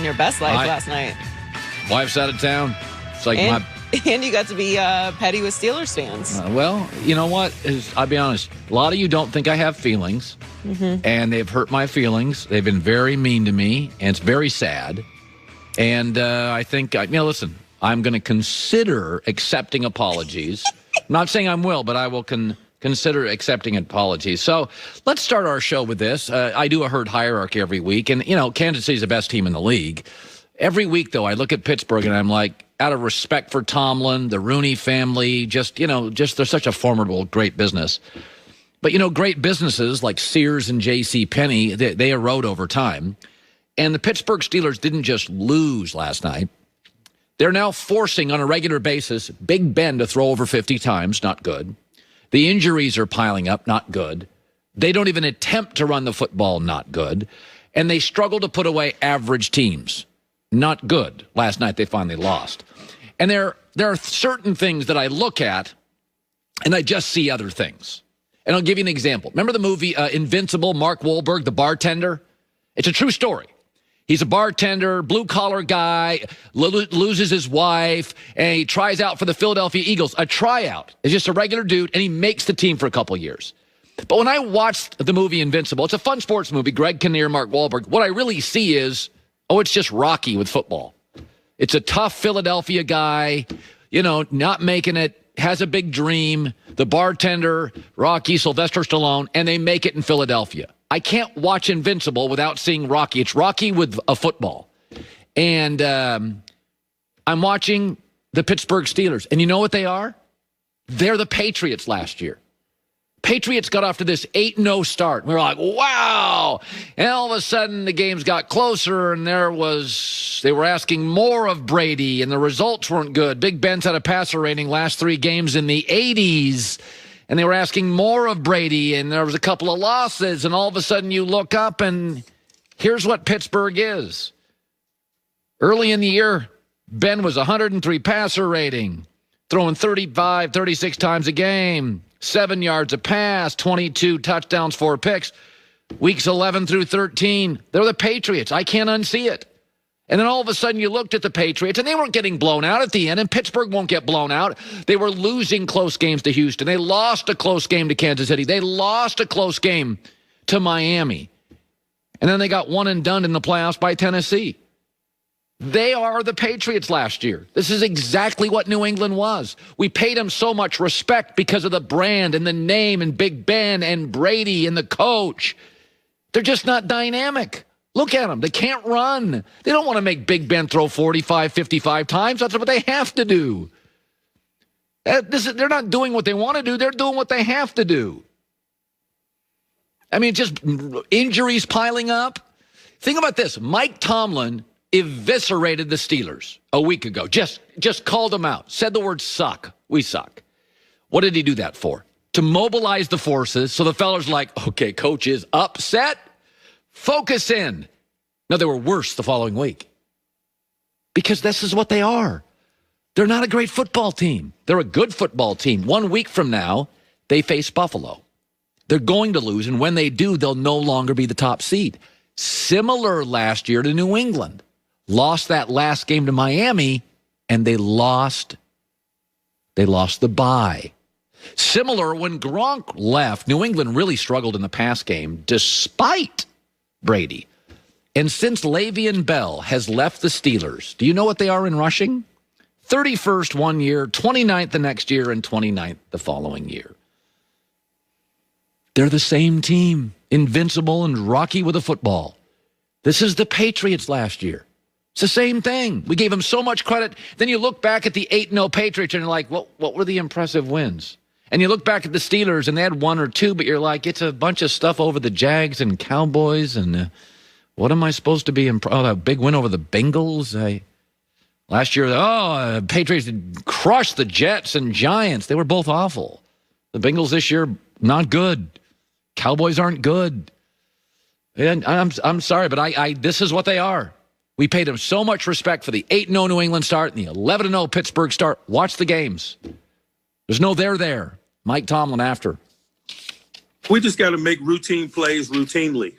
your best life last night. Wife's out of town. It's like and you got to be petty with Steelers fans. Well, you know what? I'll be honest. A lot of you don't think I have feelings, and they've hurt my feelings. They've been very mean to me, and it's very sad. And I think, listen, I'm going to consider accepting apologies. I'm not saying I will, but I will consider accepting apologies. So let's start our show with this. I do a herd hierarchy every week, and, Kansas City's the best team in the league. Every week, though, I look at Pittsburgh, and I'm like, out of respect for Tomlin, the Rooney family, just they're such a formidable, great business. But, great businesses like Sears and J.C. Penney, they erode over time. And the Pittsburgh Steelers didn't just lose last night. They're now forcing, on a regular basis, Big Ben to throw over 50 times. Not good. The injuries are piling up. Not good. They don't even attempt to run the football. Not good. And they struggle to put away average teams. Not good. Last night, they finally lost. And there are certain things that I look at, and I just see other things. And I'll give you an example. Remember the movie Invincible, Mark Wahlberg, the bartender? It's a true story. He's a bartender, blue-collar guy, loses his wife, and he tries out for the Philadelphia Eagles. A tryout. He's just a regular dude, and he makes the team for a couple years. But when I watched the movie Invincible, it's a fun sports movie, Greg Kinnear, Mark Wahlberg, what I really see is, it's just Rocky with football. It's a tough Philadelphia guy, not making it, has a big dream, the bartender, Rocky, Sylvester Stallone, and they make it in Philadelphia. I can't watch Invincible without seeing Rocky. It's Rocky with a football. And I'm watching the Pittsburgh Steelers. And you know what they are? They're the Patriots last year. Patriots got off to this 8-0 start. We were like, wow. And all of a sudden, the games got closer, and they were asking more of Brady, and the results weren't good. Big Ben's had a passer rating last 3 games in the 80s, and they were asking more of Brady, and there was a couple of losses, and all of a sudden you look up, and here's what Pittsburgh is. Early in the year, Ben was 103 passer rating, throwing 35, 36 times a game. 7 yards a pass, 22 touchdowns, 4 picks. Weeks 11 through 13, they're the Patriots. I can't unsee it. And then all of a sudden you looked at the Patriots, and they weren't getting blown out at the end, and Pittsburgh won't get blown out. They were losing close games to Houston. They lost a close game to Kansas City. They lost a close game to Miami. And then they got one and done in the playoffs by Tennessee. They are the Patriots last year. This is exactly what New England was. We paid them so much respect because of the brand and the name and Big Ben and Brady and the coach. They're just not dynamic. Look at them. They can't run. They don't want to make Big Ben throw 45, 55 times. That's what they have to do. They're not doing what they want to do. They're doing what they have to do. I mean, just injuries piling up. Think about this. Mike Tomlin eviscerated the Steelers a week ago. Just called them out. Said the word suck. We suck. What did he do that for? To mobilize the forces so the fellas like, okay, coach is upset. Focus in. No, they were worse the following week. Because this is what they are. They're not a great football team. They're a good football team. 1 week from now, they face Buffalo. They're going to lose, and when they do, they'll no longer be the top seed. Similar last year to New England. Lost that last game to Miami, and they lost the bye. Similar, when Gronk left, New England really struggled in the pass game despite Brady. And since Le'Veon Bell has left the Steelers, do you know what they are in rushing? 31st 1 year, 29th the next year, and 29th the following year. They're the same team, invincible and rocky with a football. This is the Patriots last year. It's the same thing. We gave them so much credit. Then you look back at the 8-0 Patriots and you're like, what were the impressive wins? And you look back at the Steelers and they had 1 or 2, but you're like, it's a bunch of stuff over the Jags and Cowboys. And what am I supposed to be? That big win over the Bengals. Last year, Patriots crushed the Jets and Giants. They were both awful. The Bengals this year, not good. Cowboys aren't good. And I'm sorry, but this is what they are. We paid them so much respect for the 8-0 New England start and the 11-0 Pittsburgh start. Watch the games. There's no there. Mike Tomlin after. We just got to make routine plays routinely.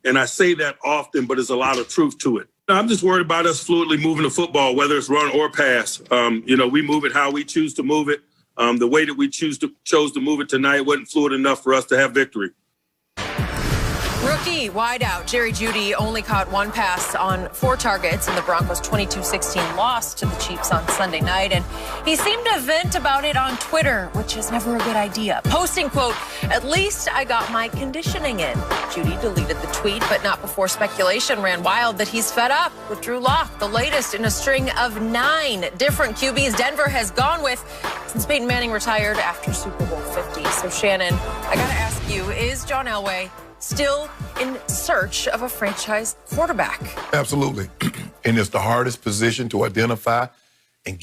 And I say that often, but there's a lot of truth to it. No, I'm just worried about us fluidly moving the football, whether it's run or pass. We move it how we choose to move it. The way that we chose to move it tonight wasn't fluid enough for us to have victory. Rookie wideout Jerry Jeudy only caught one pass on 4 targets in the Broncos' 22-16 loss to the Chiefs on Sunday night, and he seemed to vent about it on Twitter, which is never a good idea. Posting, quote, "At least I got my conditioning in." Jeudy deleted the tweet, but not before speculation ran wild that he's fed up with Drew Lock, the latest in a string of 9 different QBs Denver has gone with since Peyton Manning retired after Super Bowl 50. So, Shannon, I got to ask you, is John Elway still in search of a franchise quarterback? Absolutely. And it's the hardest position to identify and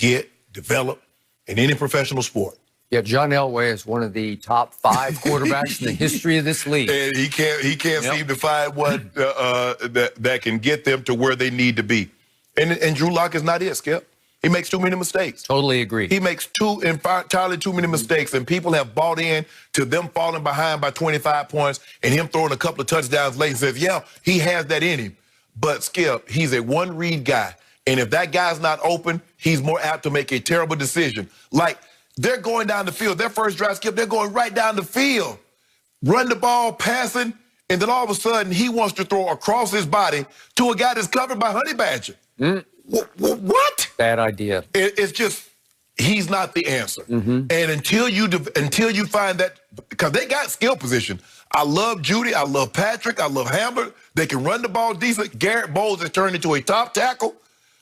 develop in any professional sport. Yeah, John Elway is one of the top 5 quarterbacks in the history of this league. And he can't seem to find one that can get them to where they need to be. And Drew Lock is not it, Skip. He makes too many mistakes. Totally agree. He makes entirely too many mistakes, and people have bought in to them falling behind by 25 points and him throwing a couple of touchdowns late and says, yeah, he has that in him. But, Skip, he's a one-read guy, and if that guy's not open, he's more apt to make a terrible decision. Like, they're going down the field. Their first drive, Skip, they're going right down the field. Run the ball, passing, and then all of a sudden he wants to throw across his body to a guy that's covered by Honey Badger. What? Bad idea. It's just, he's not the answer. And until you find that, because they got skill position. I love Jeudy. I love Patrick. I love Hamler. They can run the ball decent. Garrett Bowles has turned into a top tackle,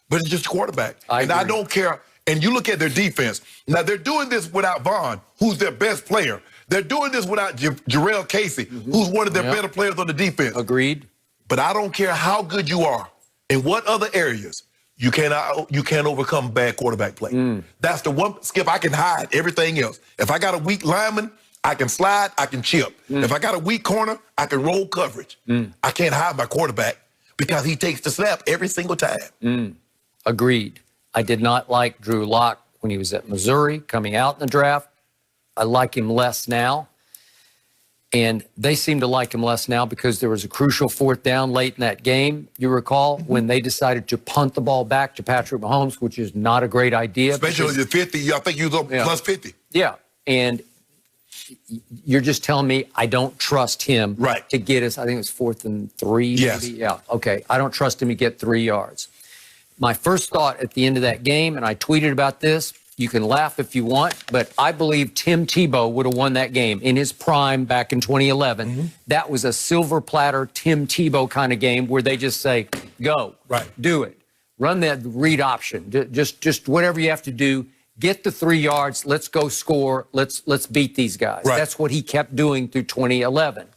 but it's just a quarterback. I don't care. And you look at their defense. Now, they're doing this without Vaughn, who's their best player. They're doing this without Jarrell Casey, who's one of their better players on the defense. Agreed. But I don't care how good you are in what other areas. You can't overcome bad quarterback play. That's the one, Skip, I can hide everything else. If I got a weak lineman, I can slide, I can chip. If I got a weak corner, I can roll coverage. I can't hide my quarterback because he takes the snap every single time. Agreed. I did not like Drew Lock when he was at Missouri coming out in the draft. I like him less now. And they seem to like him less now because there was a crucial 4th down late in that game, you recall, when they decided to punt the ball back to Patrick Mahomes, which is not a great idea. Especially the 50, I think you was up plus 50. Yeah, and you're just telling me I don't trust him to get us, I think it was 4th and 3, yes. maybe? Yeah, okay. I don't trust him to get 3 yards. My first thought at the end of that game, and I tweeted about this, you can laugh if you want, but I believe Tim Tebow would have won that game in his prime back in 2011. That was a silver platter Tim Tebow kind of game where they just say, go, do it. Run that read option. Just whatever you have to do. Get the 3 yards. Let's go score. Let's beat these guys. That's what he kept doing through 2011.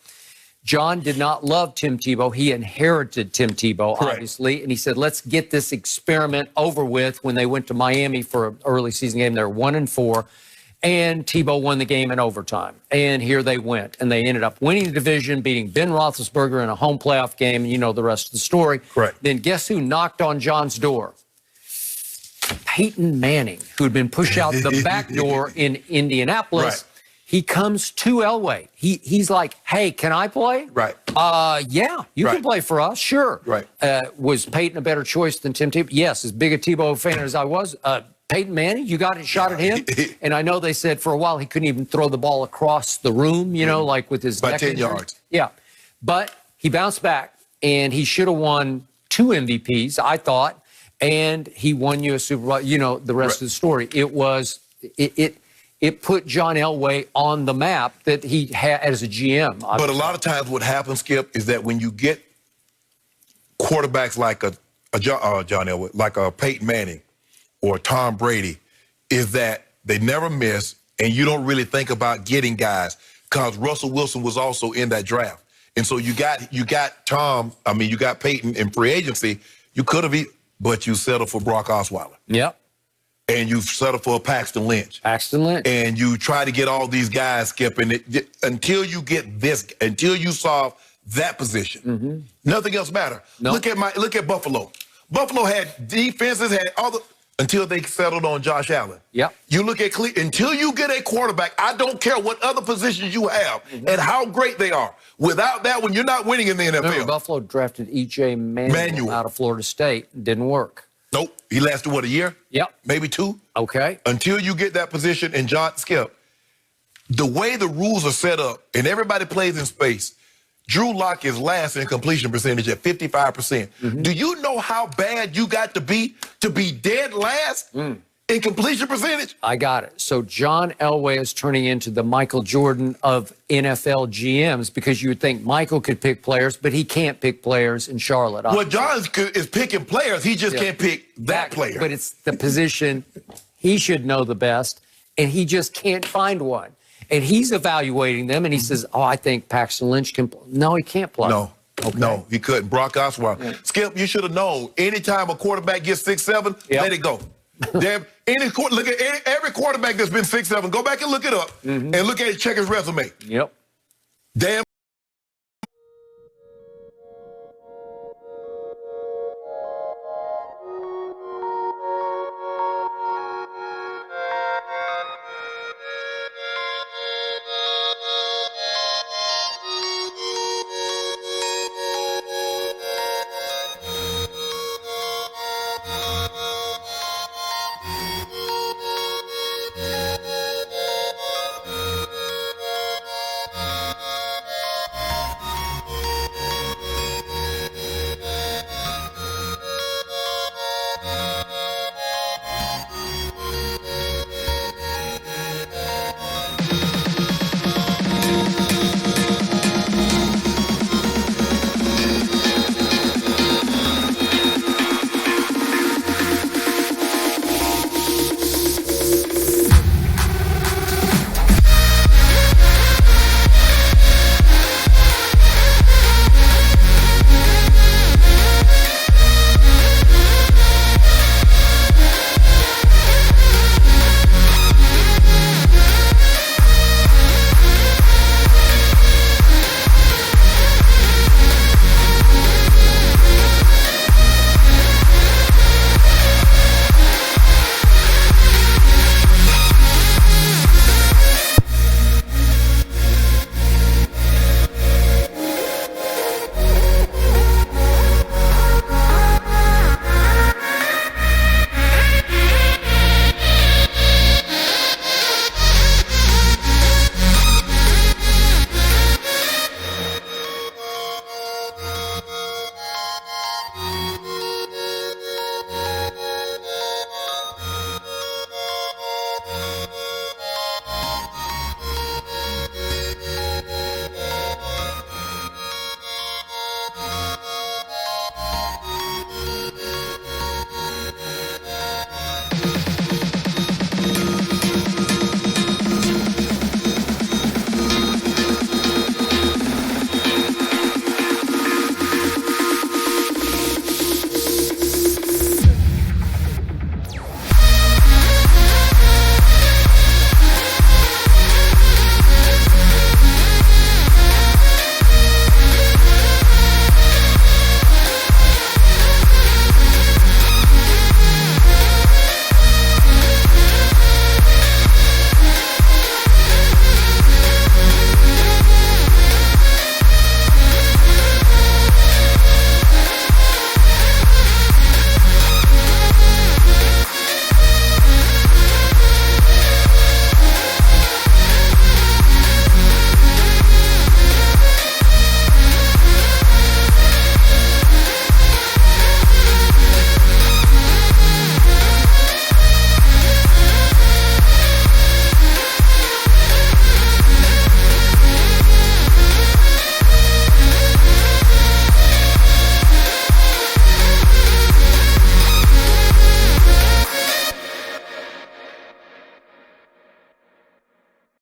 John did not love Tim Tebow. He inherited Tim Tebow, obviously, and he said, let's get this experiment over with. When they went to Miami for an early season game, they were 1-4, and Tebow won the game in overtime. And here they went, and they ended up winning the division, beating Ben Roethlisberger in a home playoff game, and you know the rest of the story. Then guess who knocked on John's door? Peyton Manning, who had been pushed out the back door in Indianapolis. He comes to Elway. He's like, hey, can I play? Yeah, you can play for us, sure. Was Peyton a better choice than Tim Tebow? Yes, as big a Tebow fan as I was. Peyton Manning, you got a shot at him? And I know they said for a while he couldn't even throw the ball across the room, you know, like with his by 10 yards. Yeah, but he bounced back, and he should have won 2 MVPs, I thought, and he won you a Super Bowl. You know the rest of the story. It put John Elway on the map that he had as a GM. But a lot of times what happens, Skip, is that when you get quarterbacks like a John Elway, like a Peyton Manning or Tom Brady, is that they never miss, and you don't really think about getting guys because Russell Wilson was also in that draft. And so you got Peyton in free agency. You could have, but you settled for Brock Osweiler. Yep. And you settle for a Paxton Lynch. And you try to get all these guys, Skip, and until you solve that position, nothing else matters. Look at Buffalo. Buffalo had defenses, had all the until they settled on Josh Allen. Yep. You look at until you get a quarterback, I don't care what other positions you have and how great they are. Without that one, you're not winning in the NFL. Remember, Buffalo drafted E.J. Manuel out of Florida State. Didn't work. Nope. He lasted, what, a year? Yep. Maybe 2? Okay. Until you get that position. And John, Skip, the way the rules are set up, and everybody plays in space, Drew Lock is last in completion percentage at 55%. Do you know how bad you got to be dead last in completion percentage? I got it. So John Elway is turning into the Michael Jordan of NFL GMs, because you would think Michael could pick players, but he can't pick players in Charlotte. Well, John is picking players. He just can't pick that player. But it's the position he should know the best, and he just can't find one. And he's evaluating them, and he says, oh, I think Paxton Lynch can play. No, he can't play. No. Okay. No, he couldn't. Brock Osweiler. Skip, you should have known. Anytime a quarterback gets 6'7", let it go. Look at every quarterback that's been 6'7". Go back and look it up and look at it, check his resume. Yep. Damn.